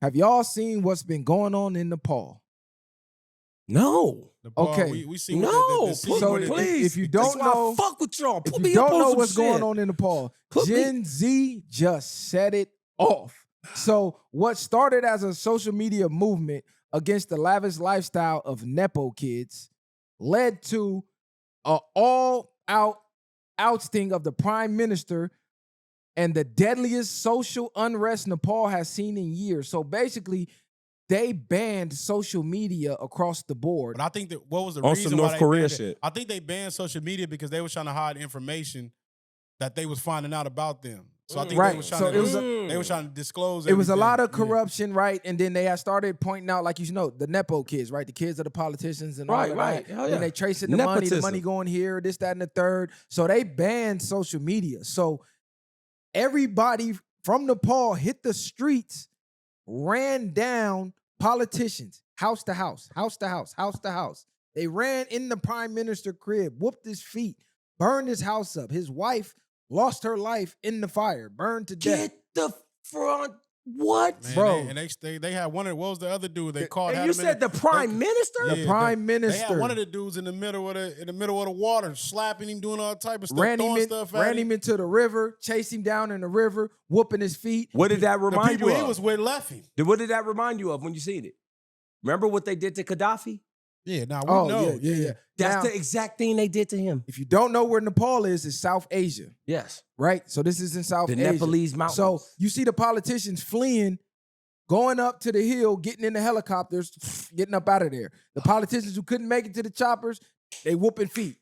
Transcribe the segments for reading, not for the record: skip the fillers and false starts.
Have y'all seen what's been going on in Nepal? No. Nepal, Okay. we see No, So if you don't know, fuck with y'all. Put if me you up don't on know some what's going shit. on in Nepal, Put me- Gen Z just set it off. So what started as a social media movement against the lavish lifestyle of Nepo kids led to an all-out ousting of the prime minister and the deadliest social unrest Nepal has seen in years. So basically, they banned social media across the board. But I think that what was the On reason some why North they Korea banned it? shit. I think they banned social media because they was trying to hide information that they was finding out about them. So I think Right. they was trying So to it was they was trying to disclose. It was a lot of everything. Yeah. corruption, right? And then they had started pointing out, like you know, the Nepo kids, right? The kids of the politicians and all Right, of right. that. Hell Then yeah. they tracing the money Nepotism. going here, this, that, and the third. So they banned social media. So everybody from Nepal hit the streets, ran down politicians, house to house, house to house, house to house. They ran in the prime minister crib, whooped his feet, burned his house up. His wife lost her life in the fire, burned to death. Get the front. What? Man, Bro. they had one of what was the other dude they caught? And had you him in said the prime minister? Yeah, The prime They minister had one of the dudes in the middle of the water, slapping him, doing all type of stuff, ran throwing him, stuff at ran him. him into the river, chased him down in the river, whooping his feet. What did that The remind people you he of? was with left him. What did that remind you of when you seen it? Remember what they did to Gaddafi? Yeah, now we Oh, know. yeah. That's Now, the exact thing they did to him. if you don't know where Nepal is, it's South Asia, Yes. right? So this is in South The Asia. Nepalese mountains. So you see the politicians fleeing, going up to the hill, getting in the helicopters, getting up out of there. The politicians who couldn't make it to the choppers, they whooping feet.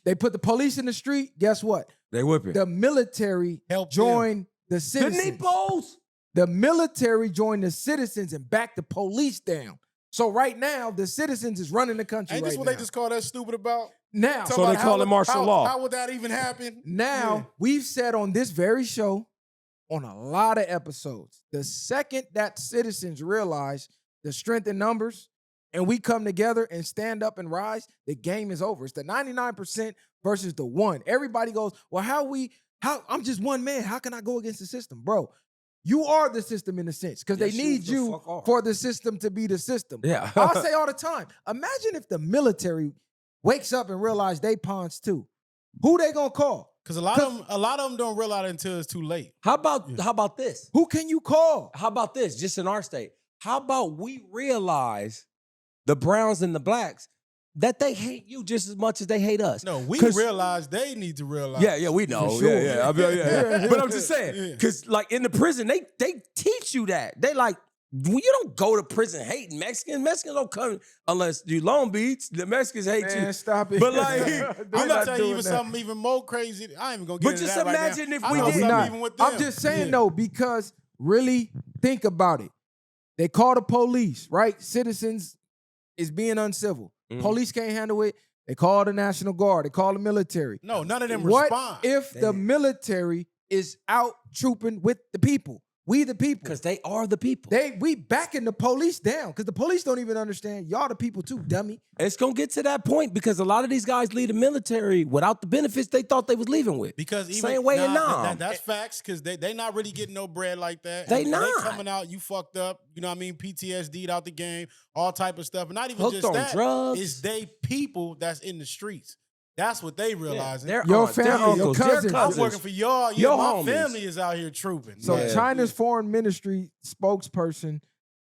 They put the police in the street. Guess what? They whipping. The military Help joined the The citizens. Nepos. The military joined the citizens and backed the police down. So right now, the citizens is running the country Ain't right this what now. they just call that stupid about? Now, So they call it martial law. How would that even happen? now Yeah. we've said on this very show, on a lot of episodes, the second that citizens realize the strength in numbers and we come together and stand up and rise, the game is over. It's the 99% versus the 1%. Everybody goes, well, I'm just one man. How can I go against the system? Bro, you are the system in a sense because they Yes, you need the you fuck are. for the system to be the system. Yeah. I say all the time, imagine if the military wakes up and realize they pawns too. Who they gonna call? Because a lot of them don't realize it until it's too late. How about this? Who can you call? How about this? Just in our state. How about we realize the Browns and the Blacks that they hate you just as much as they hate us? No, we 'Cause- realize they need to realize. Yeah, we know. For sure. Yeah. I mean, yeah. But I'm just Yeah. saying, because like in the prison, they teach you that. They like, you don't go to prison hating Mexicans. Mexicans don't come unless you Long Beach. The Mexicans hate you. Man, stop it. But, like, They're I'm not gonna tell you doing even that. something even more crazy. I ain't even gonna get But into just that right now. imagine if I we know did. something Not. even with them. I'm just saying Yeah. though, because really think about it. They call the police, right? Citizens is being uncivil. Mhm. Police can't handle it. They call the National Guard. They call the military. No, none of them What respond. if the Damn. military is out trooping with the people? We the people. Because they are the people. We backing the police down because the police don't even understand y'all the people too, dummy. It's gonna get to that point because a lot of these guys leave the military without the benefits they thought they was leaving with. Because even Same way in Nam. that's facts. Because they not really getting no bread like that. They And not. They coming out, you fucked up. You know what I mean? PTSD'd out the game, all type of stuff. And not even Hooked just on that. drugs. It's they people that's in the streets. That's what they realizing. Their Your aunts, their family, your uncles, their cousins. I'm cousins. working for y'all. Yeah, Your my homies. family is out here trooping. So Yeah. China's foreign ministry spokesperson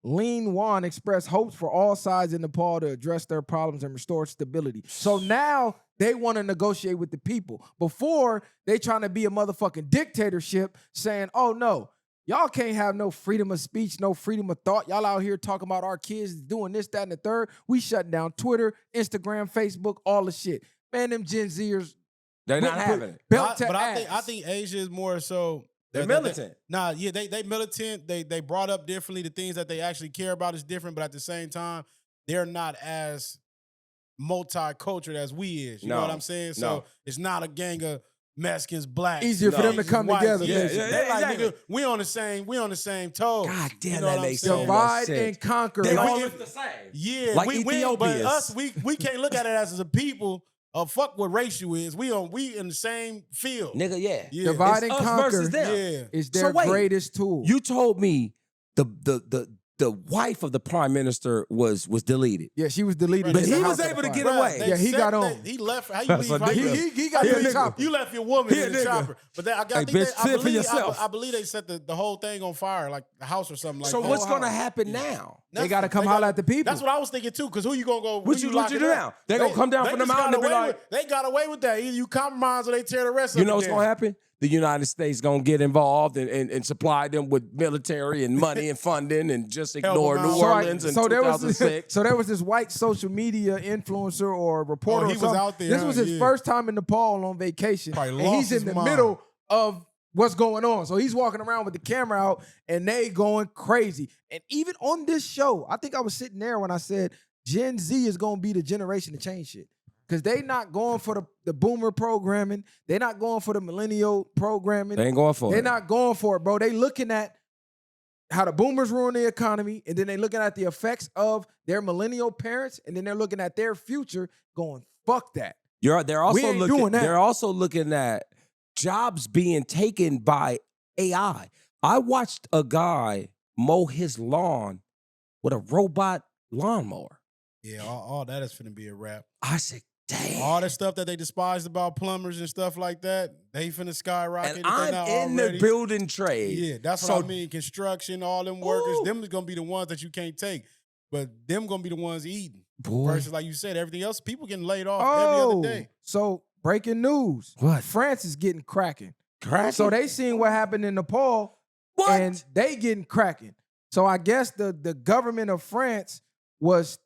Lin Wan expressed hopes for all sides in Nepal to address their problems and restore stability. So now they want to negotiate with the people. Before, they trying to be a motherfucking dictatorship saying, oh no, y'all can't have no freedom of speech, no freedom of thought. Y'all out here talking about our kids doing this, that, and the third. We shutting down Twitter, Instagram, Facebook, all the shit. Man, them Gen Zers They're not having it. belt to But ass. I think Asia is more so. They're militant. They militant. They brought up differently. The things that they actually care about is different, but at the same time, they're not as multicultural as we is. You know what I'm saying? So it's not a gang of Mexicans, blacks. Easier for them to come whites. together. Yeah, basically. They like, exactly. nigga, we on the same toes. God damn, you know that what I'm makes saying? so Divide much sense. and conquer. They right? all look the same. Yeah, Like we but Ethiopians. us, we can't look at it as a people. Fuck what race you is. We in the same field. Nigga, yeah. Yeah. Divide It's and us conquer versus them. Yeah. is So their wait, greatest tool. You told me the the wife of the prime minister was deleted. Yeah, she was deleted. But in the he house was of the able to fire. get away. They Yeah, he said got that on. He left. How you That's leave? a How you nigga. leave? He got He a in the nigga. chopper. You left your woman He a in the nigga. chopper. But I Hey, think bitch, fend for yourself. I believe they set the whole thing on fire, like the house or something like So that. what's gonna happen now? They got to come holler at the people. That's what I was thinking too. Because who you gonna go? What you do now? They gonna come down from the just mountain and got be away like- with- they got away with that. Either you compromise or they tear the rest of You it know what's down. gonna happen? The United States gonna get involved and supply them with military and money and funding and just ignore them out. New So Orleans in there was 2006. so there was this white social media influencer or reporter. Oh, or he was something. out there, This huh? was his Yeah. first time in Nepal on vacation, Probably and lost he's in his the mind. middle of what's going on. So he's walking around with the camera out, and they going crazy. And even on this show, I think I was sitting there when I said Gen Z is gonna be the generation to change shit. Because they not going for the boomer programming. They're not going for the millennial programming. They ain't going for They're it. not going for it, bro. They looking at how the boomers ruin the economy, and then they looking at the effects of their millennial parents, and then they're looking at their future going, fuck that. They're also ain't looking. doing that. They're also looking at jobs being taken by AI. I watched a guy mow his lawn with a robot lawnmower. Yeah, all that is finna be a wrap. I said, damn. All the stuff that they despised about plumbers and stuff like that, they finna skyrocket. And if they not I'm in already. the building trade. Yeah, that's So- what I mean. Construction, all them workers, Ooh. them is gonna be the ones that you can't take, but them gonna be the ones eating. Boy. Versus, like you said, everything else, people getting laid off every other day. So breaking news. What? France is getting cracking. Cracking? So they seen what happened in Nepal, What? and they getting cracking. So I guess the government of France was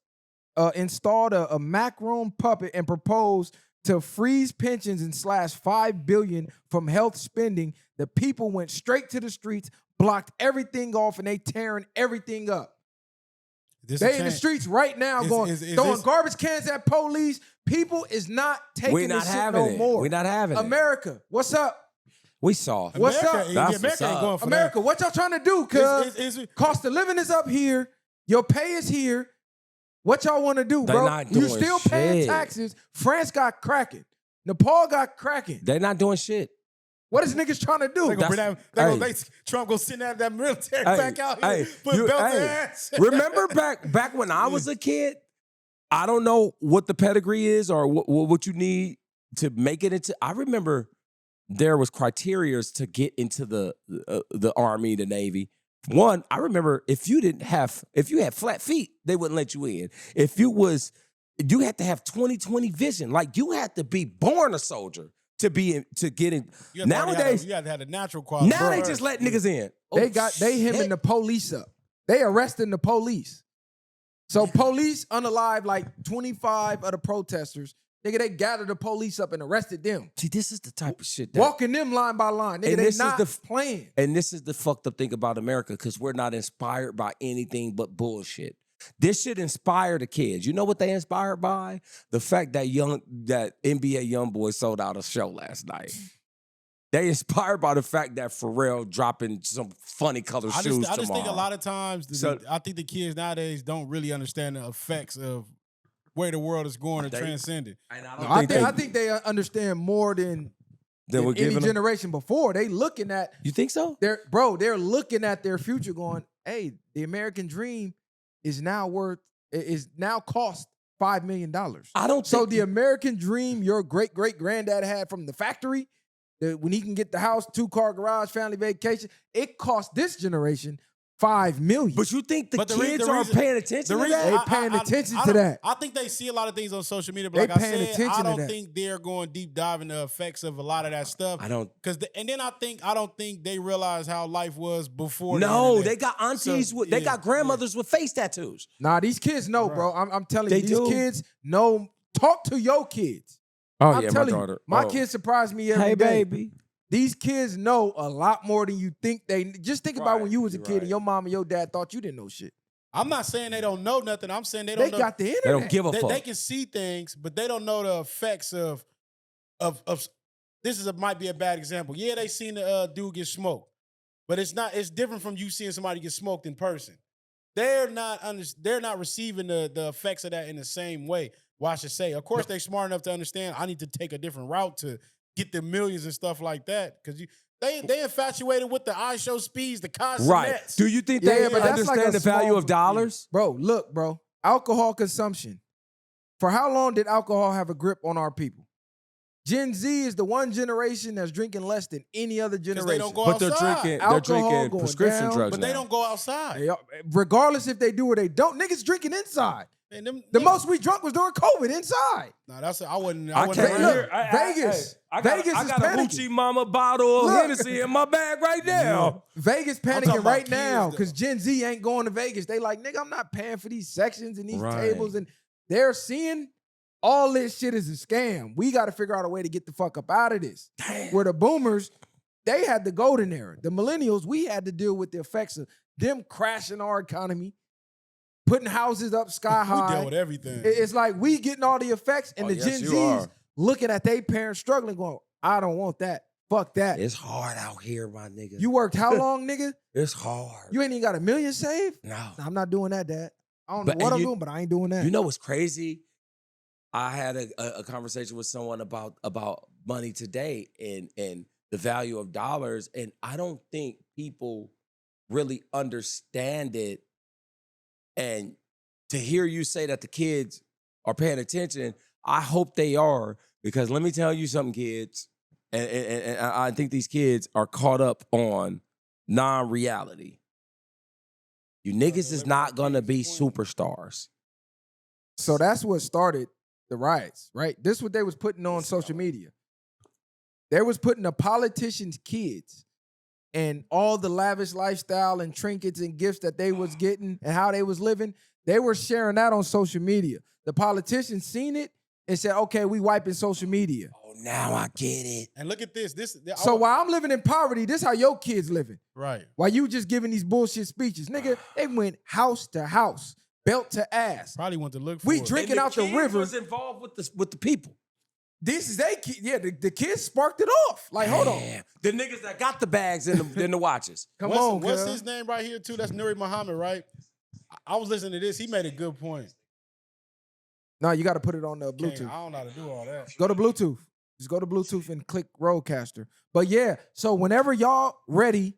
installed a Macron puppet and proposed to freeze pensions and slash $5 billion from health spending. The people went straight to the streets, blocked everything off, and they tearing everything up. This They a in the change. streets right now going is throwing this- garbage cans at police. People is not taking We're not this shit having no it. more. We're not having it. America, what's up? We saw. What's America, up? yeah, That's America what's ain't up. going for America, what y'all trying to do? that. Cause Is it- cost of living is up here. Your pay is here. What y'all want to do, They bro? not You doing still paying shit. taxes. France got cracking. Nepal got cracking. They're not doing shit. What is niggas trying to do? They gonna bring That's- that, Trump gonna send that military back out here, put you- belts in hey, their ass. remember back when I was a kid? I don't know what the pedigree is or what you need to make it into. I remember there was criteria to get into the Army, the Navy. One, I remember if you had flat feet, they wouldn't let you in. You had to have 20/20 vision. Like you had to be born a soldier to get in. You have to already Nowadays, you have to have the natural quality. now they first. just let niggas in. They Oh, him shit. and the police up. They arresting the police. So police unalive like 25 of the protesters. Nigga, they gathered the police up and arrested them. See, this is the type of shit that Walking them line by line. Nigga, And they this is not the playing. And this is the fucked up thing about America, because we're not inspired by anything but bullshit. This should inspire the kids. You know what they inspired by? The fact that NBA YoungBoy sold out a show last night. They inspired by the fact that Pharrell dropping some funny colored I shoes just think a tomorrow. lot of times, I think the kids nowadays don't really understand the effects of where the world is going to They- transcend it. And I think they understand more than Then we're any giving them. generation before. They looking at You think so? they're looking at their future going, hey, the American dream is now cost $5 million. I don't So think the American dream your great-great-granddad had from the factory, when he can get the house, 2-car garage, family vacation, it cost this generation $5 million. But you think the But the kids reason- aren't paying attention to that? They paying attention to don't- that. I think they see a lot of things on social media, but They like I paying said, attention I to don't that. think they're going deep dive into the effects of a lot of that stuff. I don't. And then I don't think they realize how life was before. the No, internet. they got aunties they got grandmothers with face tattoos. Nah, these kids know, bro. I'm telling They you, these do. kids know. Talk to your kids. Oh I'm telling you, my kids surprise me every day. baby. These kids know a lot more than you think they. Just think about Right, when you was a you're kid right. and your mom and your dad thought you didn't know shit. I'm not saying they don't know nothing. I'm saying they They don't know. got the internet. They don't give a fuck. They can see things, but they don't know the effects of. This might be a bad example. Yeah, they seen the dude get smoked, but it's not. It's different from you seeing somebody get smoked in person. They're not receiving the effects of that in the same way. Well, I should say, of course, they smart enough to understand. I need to take a different route to get the millions and stuff like that. Because They infatuated with the iShow speeds, the consummate. Right. Do you think Yeah, they but that's like understand a the value small- of dollars? Bro, look, bro. Alcohol consumption. For how long did alcohol have a grip on our people? Gen Z is the one generation that's drinking less than any other Because generation. they don't go But they're outside. drinking, Alcohol going prescription down, drugs But now. they don't go outside. They are- regardless if they do or they don't, niggas drinking inside. Man, them, The most we drunk was during COVID inside. Nah, that's I wouldn't. I wouldn't can't agree. look, hear. Vegas. Vegas I is got a panicking. Hoochie Mama bottle of Look. Hennessy in my bag right now. Vegas talking panicking about right kids, now though. because Gen Z ain't going to Vegas. They like, nigga, I'm not paying for these sections and these Right. tables. And they're seeing all this shit is a scam. We got to figure out a way to get the fuck up out of this. Damn. Where the boomers, they had the golden era. The millennials, we had to deal with the effects of them crashing our economy, putting houses up sky We high. dealt with everything. It's like we getting all the effects, and Oh, the yes, Gen you Zs are. looking at their parents struggling, going, I don't want that. Fuck that. It's hard out here, my nigga. You worked how long, nigga? It's hard. You ain't even got $1 million saved? No. Nah, I'm not doing that, Dad. I don't But- know what and I'm you- doing, but I ain't doing that. You know what's crazy? I had a conversation with someone about money today and the value of dollars, and I don't think people really understand it. And to hear you say that the kids are paying attention, I hope they are, because let me tell you something, kids, and I think these kids are caught up on non-reality. You niggas is not gonna be superstars. So that's what started the riots, right? This is what they was putting on social media. They was putting the politicians' kids and all the lavish lifestyle and trinkets and gifts that they was getting and how they was living. They were sharing that on social media. The politicians seen it and said, okay, we wiping social media. Oh, now I get it. And look at this. So while I'm living in poverty, this how your kids living. right. While you just giving these bullshit speeches. Nigga, they went house to house, belt to ass. Probably went to look for We it. drink- And Drinking out the kids river. was involved with the people. This is they kid. Yeah, the kids sparked it off. Like, hold on. Damn. The niggas that got the bags in the watches. Come what's, on, What's cuz. his name right here too? That's Nuri Muhammad, right? I was listening to this. He made a good point. No, you got to put it on the King, Bluetooth. I don't know how to do all that. Go to Bluetooth. Just go to Bluetooth and click Roadcaster. But yeah, so whenever y'all ready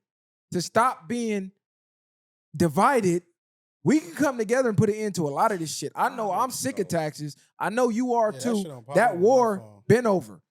to stop being divided, we can come together and put an end to a lot of this shit. I know I'm sick of taxes. I know you are Yeah, that too. shit on pop That up on my war phone. been over.